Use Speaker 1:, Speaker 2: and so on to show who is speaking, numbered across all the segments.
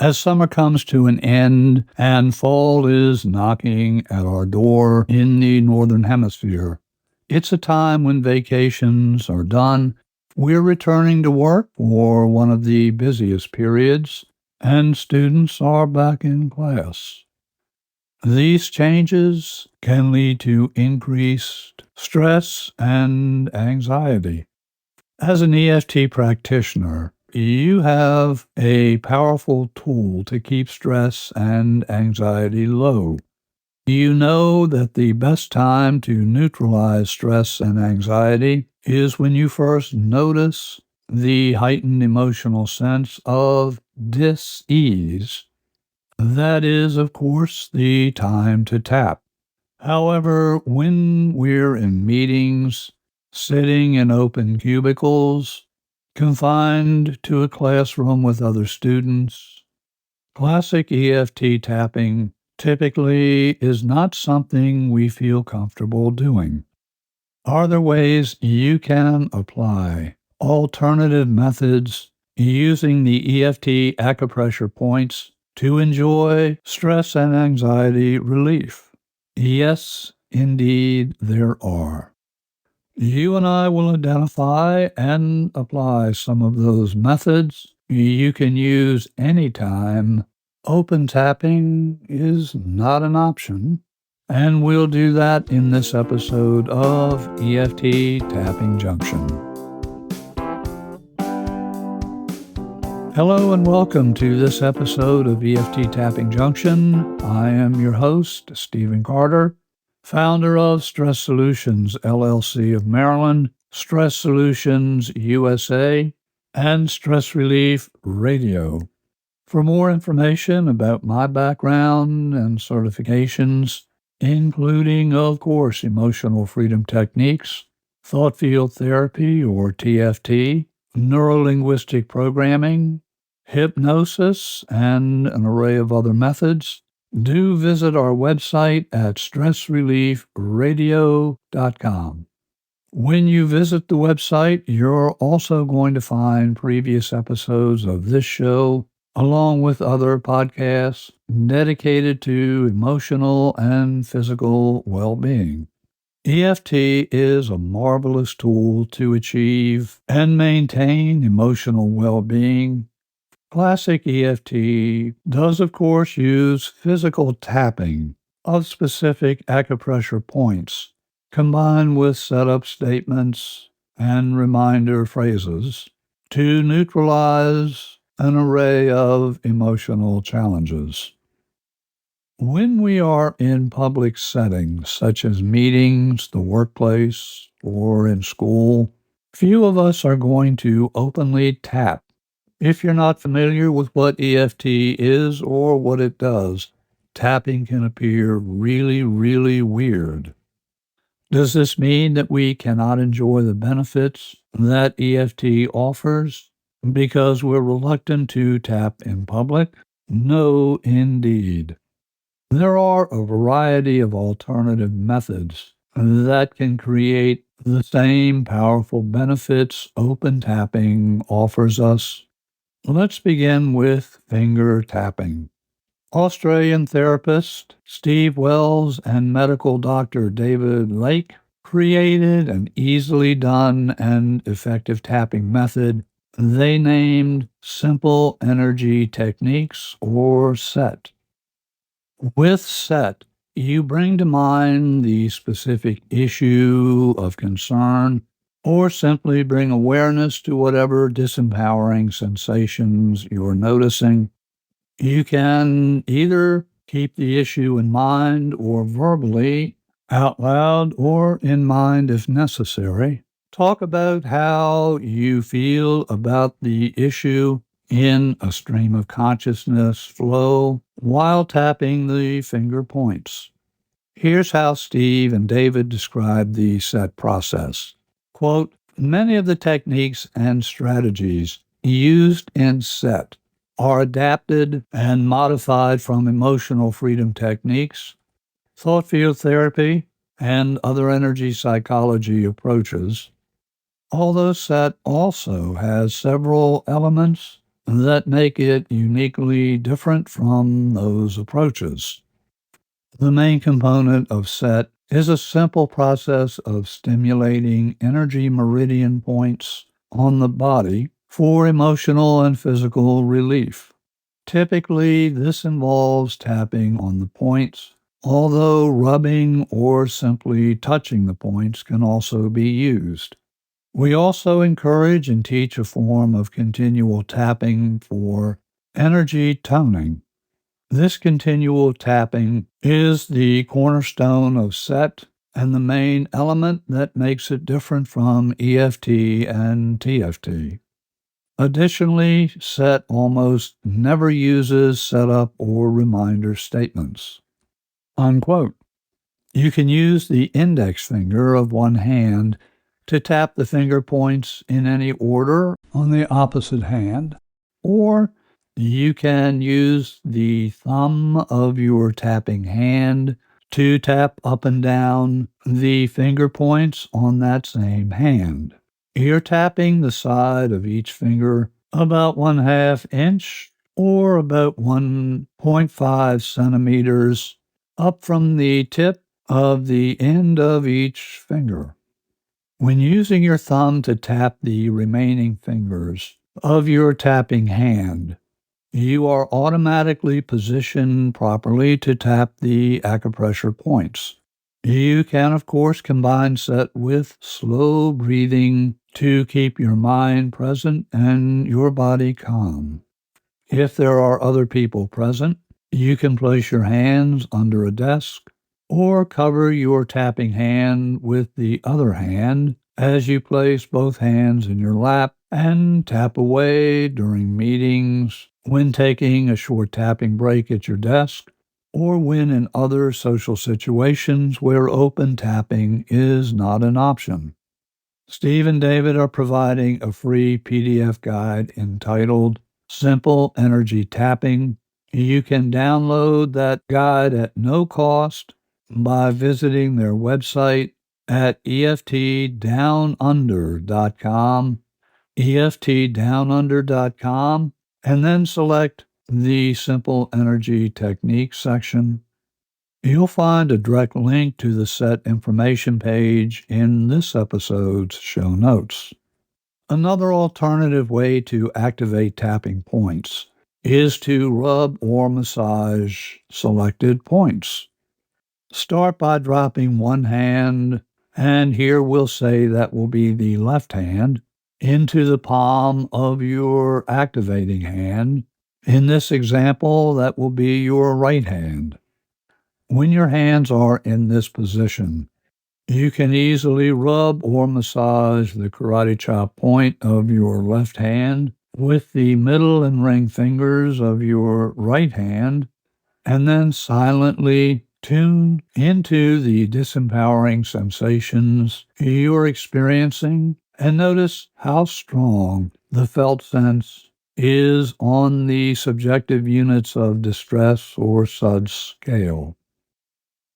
Speaker 1: As summer comes to an end and fall is knocking at our door in the Northern Hemisphere, it's a time when vacations are done, we're returning to work for one of the busiest periods, and students are back in class. These changes can lead to increased stress and anxiety. As an EFT practitioner, you have a powerful tool to keep stress and anxiety low. You know that the best time to neutralize stress and anxiety is when you first notice the heightened emotional sense of dis-ease. That is, of course, the time to tap. However, when we're in meetings, sitting in open cubicles, confined to a classroom with other students, classic EFT tapping typically is not something we feel comfortable doing. Are there ways you can apply alternative methods using the EFT acupressure points to enjoy stress and anxiety relief? Yes, indeed, there are. You and I will identify and apply some of those methods you can use anytime open tapping is not an option, and we'll do that in this episode of EFT Tapping Junction. Hello and welcome to this episode of EFT Tapping Junction. I am your host, Stephen Carter, founder of Stress Solutions, LLC of Maryland, Stress Solutions USA, and Stress Relief Radio. For more information about my background and certifications, including, of course, emotional freedom techniques, thought field therapy or TFT, neurolinguistic programming, hypnosis, and an array of other methods, do visit our website at stressreliefradio.com. When you visit the website, you're also going to find previous episodes of this show, along with other podcasts dedicated to emotional and physical well-being. EFT is a marvelous tool to achieve and maintain emotional well-being. Classic EFT does, of course, use physical tapping of specific acupressure points, combined with setup statements and reminder phrases to neutralize an array of emotional challenges. When we are in public settings, such as meetings, the workplace, or in school, few of us are going to openly tap. If you're not familiar with what EFT is or what it does, tapping can appear really, really weird. Does this mean that we cannot enjoy the benefits that EFT offers because we're reluctant to tap in public? No, indeed. There are a variety of alternative methods that can create the same powerful benefits open tapping offers us. Let's begin with finger tapping. Australian therapist Steve Wells and medical doctor David Lake created an easily done and effective tapping method they named Simple Energy Techniques, or SET. With SET, you bring to mind the specific issue of concern, or simply bring awareness to whatever disempowering sensations you're noticing. You can either keep the issue in mind or verbally, out loud, or in mind if necessary. Talk about how you feel about the issue in a stream of consciousness flow while tapping the finger points. Here's how Steve and David describe the SET process. Quote, many of the techniques and strategies used in SET are adapted and modified from emotional freedom techniques, thought field therapy, and other energy psychology approaches. Although SET also has several elements that make it uniquely different from those approaches. The main component of SET is a simple process of stimulating energy meridian points on the body for emotional and physical relief. Typically, this involves tapping on the points, although rubbing or simply touching the points can also be used. We also encourage and teach a form of continual tapping for energy toning. This continual tapping is the cornerstone of SET and the main element that makes it different from EFT and TFT. Additionally, SET almost never uses setup or reminder statements. Unquote. You can use the index finger of one hand to tap the finger points in any order on the opposite hand, or you can use the thumb of your tapping hand to tap up and down the finger points on that same hand. You're tapping the side of each finger about 1/2 inch or about 1.5 centimeters up from the tip of the end of each finger. When using your thumb to tap the remaining fingers of your tapping hand, you are automatically positioned properly to tap the acupressure points. You can, of course, combine SET with slow breathing to keep your mind present and your body calm. If there are other people present, you can place your hands under a desk or cover your tapping hand with the other hand as you place both hands in your lap and tap away during meetings, when taking a short tapping break at your desk, or when in other social situations where open tapping is not an option. Steve and David are providing a free PDF guide entitled Simple Energy Tapping. You can download that guide at no cost by visiting their website at EFTdownunder.com, EFTdownunder.com, and then select the Simple Energy Technique section. You'll find a direct link to the SET information page in this episode's show notes. Another alternative way to activate tapping points is to rub or massage selected points. Start by dropping one hand, and here we'll say that will be the left hand, into the palm of your activating hand. In this example, that will be your right hand. When your hands are in this position, you can easily rub or massage the karate chop point of your left hand with the middle and ring fingers of your right hand, and then silently tune into the disempowering sensations you're experiencing, and notice how strong the felt sense is on the subjective units of distress or SUD scale.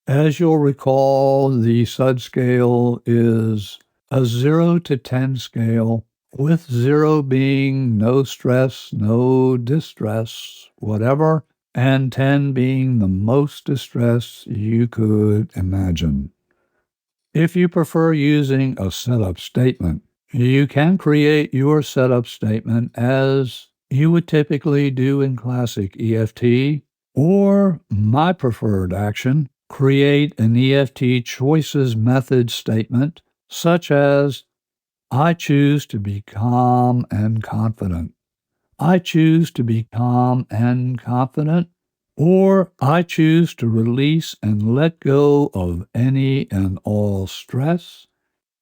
Speaker 1: As you'll recall, the SUD scale is a 0 to 10 scale, with 0 being no stress, no distress, whatever, and 10 being the most distress you could imagine. If you prefer using a setup statement, you can create your setup statement as you would typically do in classic EFT, or my preferred action, create an EFT choices method statement, such as, I choose to be calm and confident. I choose to be calm and confident, or I choose to release and let go of any and all stress,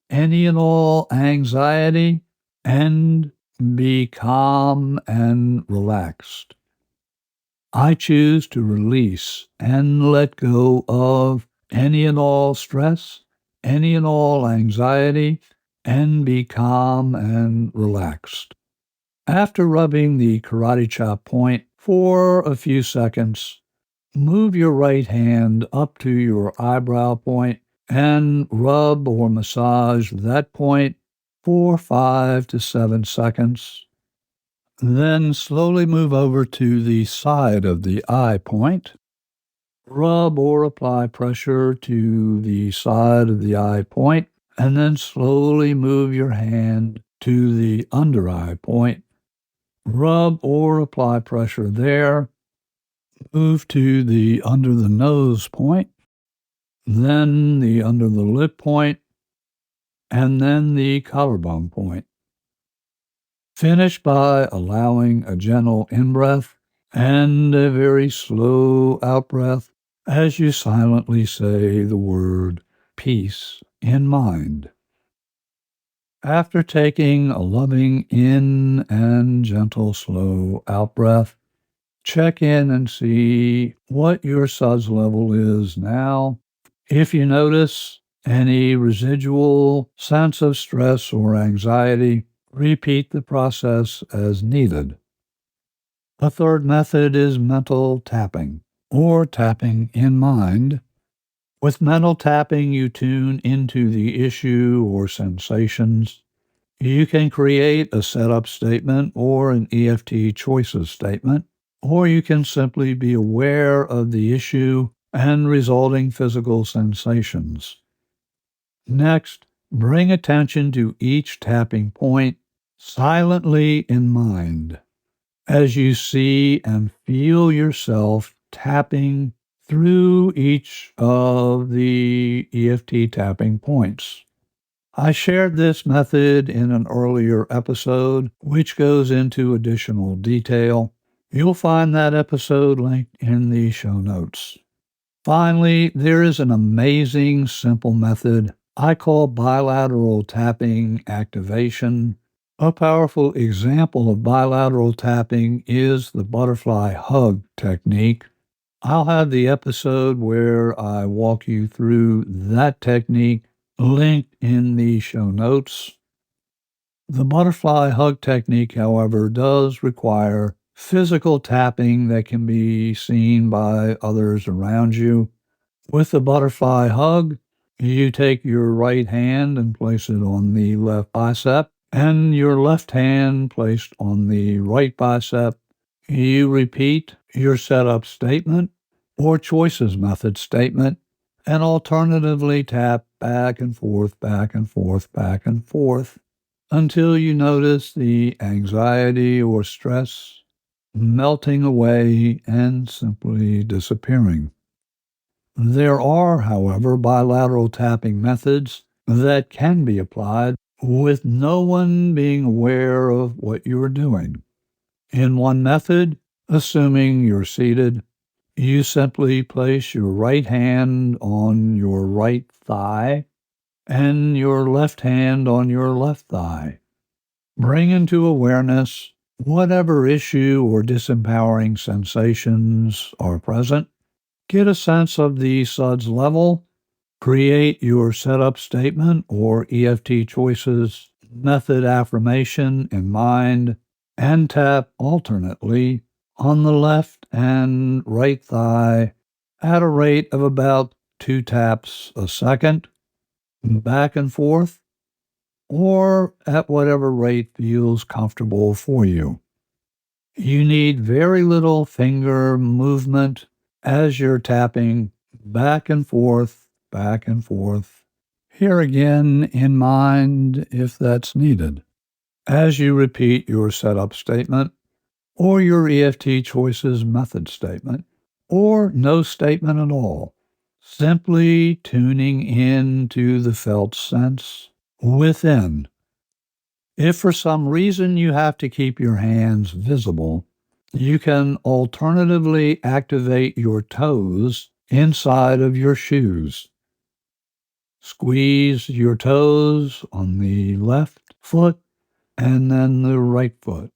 Speaker 1: any and all anxiety, and be calm and relaxed. I choose to release and let go of any and all stress, any and all anxiety, and be calm and relaxed. After rubbing the karate chop point for a few seconds, move your right hand up to your eyebrow point and rub or massage that point for 5 to 7 seconds. Then slowly move over to the side of the eye point. Rub or apply pressure to the side of the eye point, and then slowly move your hand to the under eye point. Rub or apply pressure there. Move to the under the nose point, then the under the lip point, and then the collarbone point. Finish by allowing a gentle in-breath and a very slow out-breath as you silently say the word peace in mind. After taking a loving in and gentle slow out-breath, check in and see what your SUDS level is now. If you notice any residual sense of stress or anxiety, repeat the process as needed. A third method is mental tapping, or tapping in mind. With mental tapping, you tune into the issue or sensations. You can create a setup statement or an EFT choices statement, or you can simply be aware of the issue and resulting physical sensations. Next, bring attention to each tapping point silently in mind as you see and feel yourself tapping through each of the EFT tapping points. I shared this method in an earlier episode, which goes into additional detail. You'll find that episode linked in the show notes. Finally, there is an amazing simple method I call bilateral tapping activation. A powerful example of bilateral tapping is the butterfly hug technique. I'll have the episode where I walk you through that technique linked in the show notes. The butterfly hug technique, however, does require physical tapping that can be seen by others around you. With the butterfly hug, you take your right hand and place it on the left bicep, and your left hand placed on the right bicep. You repeat your setup statement or choices method statement, and alternatively tap back and forth, back and forth, back and forth, until you notice the anxiety or stress melting away and simply disappearing. There are, however, bilateral tapping methods that can be applied with no one being aware of what you are doing. In one method, assuming you're seated, you simply place your right hand on your right thigh and your left hand on your left thigh. Bring into awareness whatever issue or disempowering sensations are present. Get a sense of the SUDS level. Create your setup statement or EFT choices method affirmation in mind, and tap alternately on the left and right thigh at a rate of about 2 taps a second, back and forth, or at whatever rate feels comfortable for you. You need very little finger movement as you're tapping back and forth, back and forth. Here again in mind if that's needed. As you repeat your setup statement or your EFT choices method statement, or no statement at all, simply tuning in to the felt sense within. If for some reason you have to keep your hands visible, you can alternatively activate your toes inside of your shoes. Squeeze your toes on the left foot and then the right foot,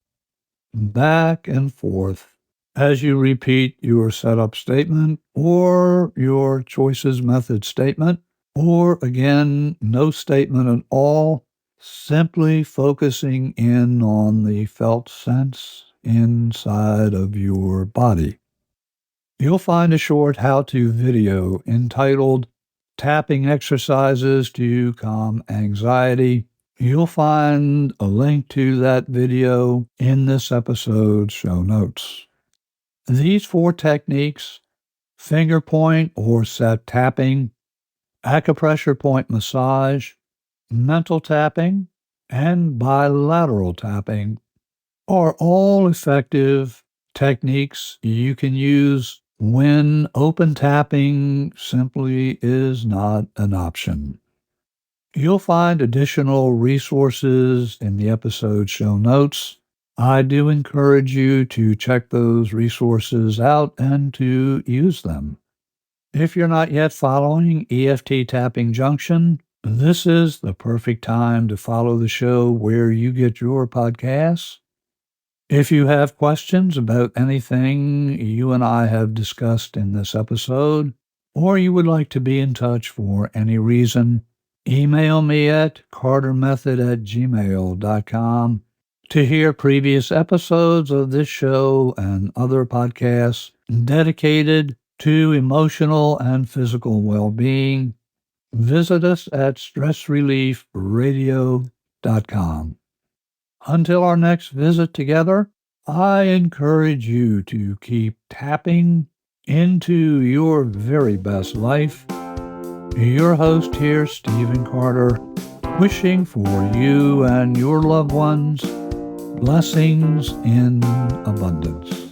Speaker 1: back and forth as you repeat your setup statement or your choices method statement, or again, no statement at all, simply focusing in on the felt sense inside of your body. You'll find a short how-to video entitled Tapping Exercises to Calm Anxiety You'll find a link to that video in this episode's show notes. These 4 techniques, finger point or set tapping, acupressure point massage, mental tapping, and bilateral tapping, are all effective techniques you can use when open tapping simply is not an option. You'll find additional resources in the episode show notes. I do encourage you to check those resources out and to use them. If you're not yet following EFT Tapping Junction, this is the perfect time to follow the show where you get your podcasts. If you have questions about anything you and I have discussed in this episode, or you would like to be in touch for any reason, email me at cartermethod@gmail.com to hear previous episodes of this show and other podcasts dedicated to emotional and physical well-being. Visit us at stressreliefradio.com. Until our next visit together, I encourage you to keep tapping into your very best life. Your host here, Stephen Carter, wishing for you and your loved ones blessings in abundance.